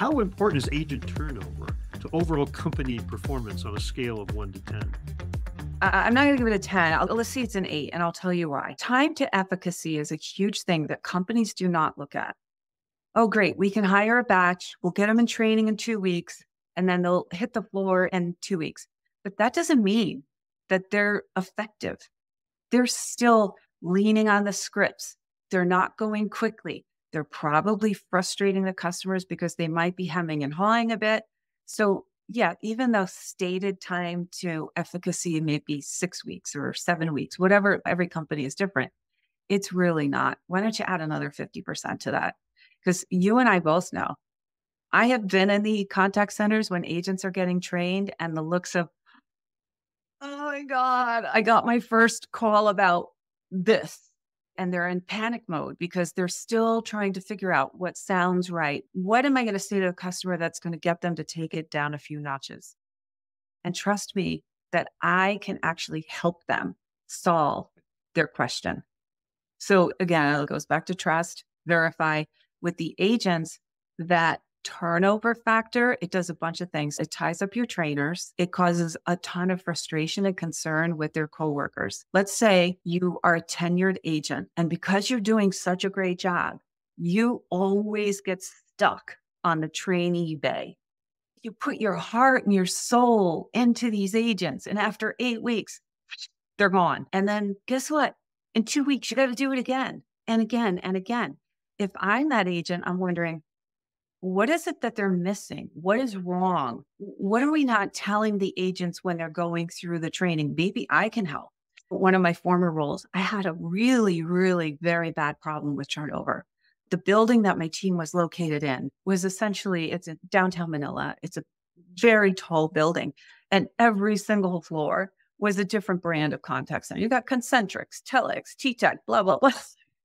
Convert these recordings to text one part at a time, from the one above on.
How important is agent turnover to overall company performance on a scale of 1 to 10? I'm not going to give it a 10. Let's see, it's an 8, and I'll tell you why. Time to efficacy is a huge thing that companies do not look at. Oh, great. We can hire a batch. We'll get them in training in 2 weeks, and then they'll hit the floor in 2 weeks. But that doesn't mean that they're effective. They're still leaning on the scripts. They're not going quickly. They're probably frustrating the customers because they might be hemming and hawing a bit. So yeah, even though stated time to efficacy may be 6 weeks or 7 weeks, whatever, every company is different. It's really not. Why don't you add another 50% to that? Because you and I both know, I have been in the contact centers when agents are getting trained and the looks of, oh my God, I got my first call about this. And they're in panic mode because they're still trying to figure out what sounds right. What am I going to say to a customer that's going to get them to take it down a few notches? And trust me that I can actually help them solve their question. So again, it goes back to trust, verify. With the agents, that turnover factor, it does a bunch of things. It ties up your trainers. It causes a ton of frustration and concern with their coworkers. Let's say you are a tenured agent, and because you're doing such a great job, you always get stuck on the trainee bay. You put your heart and your soul into these agents, and after 8 weeks, they're gone. And then guess what? In 2 weeks, you got to do it again and again and again. If I'm that agent, I'm wondering, what is it that they're missing? What is wrong? What are we not telling the agents when they're going through the training? Maybe I can help. One of my former roles, I had a really, really very bad problem with turnover. The building that my team was located in was essentially, it's in downtown Manila. It's a very tall building, and every single floor was a different brand of contact center. You got Concentrics, Telex, T-Tech, blah, blah, blah.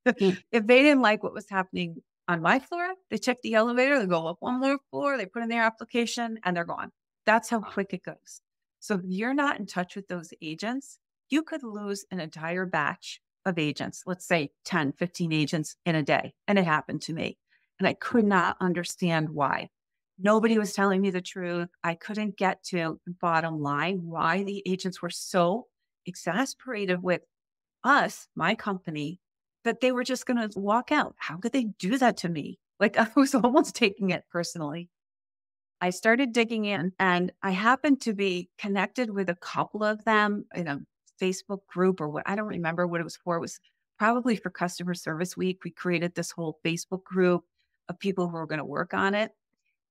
If they didn't like what was happening on my floor, they check the elevator, they go up one more floor, they put in their application, and they're gone. That's how quick it goes. So if you're not in touch with those agents, you could lose an entire batch of agents, let's say 10, 15 agents in a day. And it happened to me. And I could not understand why. Nobody was telling me the truth. I couldn't get to the bottom line, why the agents were so exasperated with us, my company, that they were just going to walk out. How could they do that to me? Like I was almost taking it personally. I started digging in, and I happened to be connected with a couple of them in a Facebook group or what. I don't remember what it was for. It was probably for Customer Service Week. We created this whole Facebook group of people who were going to work on it.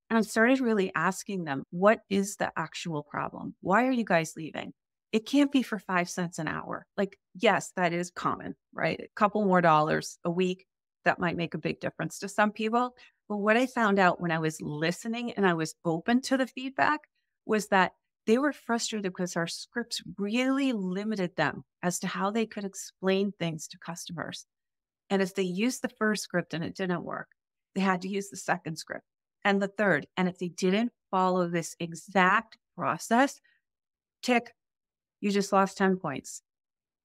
And I started really asking them, what is the actual problem? Why are you guys leaving? It can't be for 5 cents an hour. Like, yes, that is common, right? A couple more dollars a week, that might make a big difference to some people. But what I found out when I was listening and I was open to the feedback was that they were frustrated because our scripts really limited them as to how they could explain things to customers. And if they used the first script and it didn't work, they had to use the second script and the third. And if they didn't follow this exact process, tick, you just lost 10 points.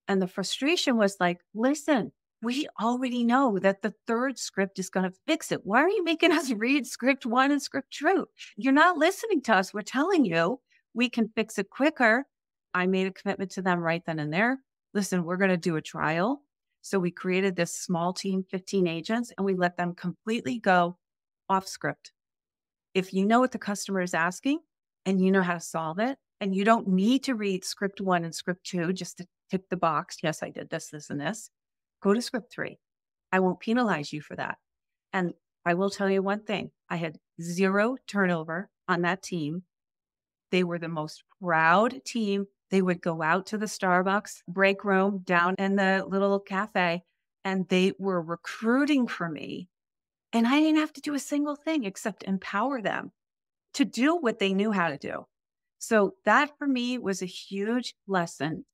And the frustration was like, listen, we already know that the third script is going to fix it. Why are you making us read script 1 and script 2? You're not listening to us. We're telling you we can fix it quicker. I made a commitment to them right then and there. Listen, we're going to do a trial. So we created this small team, 15 agents, and we let them completely go off script. If you know what the customer is asking and you know how to solve it, and you don't need to read script 1 and script 2 just to tick the box, yes, I did this, this, and this, go to script 3. I won't penalize you for that. And I will tell you one thing, I had 0 turnover on that team. They were the most proud team. They would go out to the Starbucks break room down in the little cafe, and they were recruiting for me. And I didn't have to do a single thing except empower them to do what they knew how to do. So that for me was a huge lesson.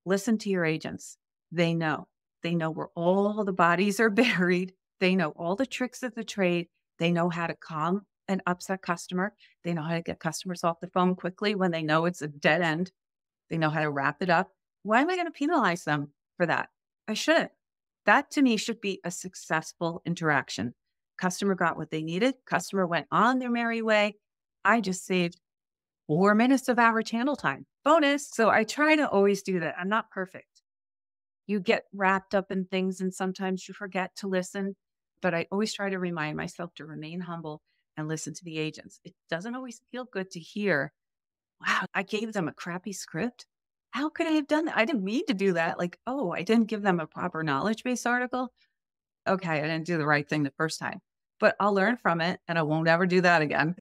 Listen to your agents. They know where all the bodies are buried. They know all the tricks of the trade. They know how to calm an upset customer. They know how to get customers off the phone quickly when they know it's a dead end. They know how to wrap it up. Why am I going to penalize them for that? I shouldn't. That to me should be a successful interaction. Customer got what they needed. Customer went on their merry way. I just saved 4 minutes of our channel time. Bonus. So I try to always do that. I'm not perfect. You get wrapped up in things and sometimes you forget to listen. But I always try to remind myself to remain humble and listen to the agents. It doesn't always feel good to hear, wow, I gave them a crappy script. How could I have done that? I didn't mean to do that. Like, oh, I didn't give them a proper knowledge based article. Okay, I didn't do the right thing the first time, but I'll learn from it and I won't ever do that again.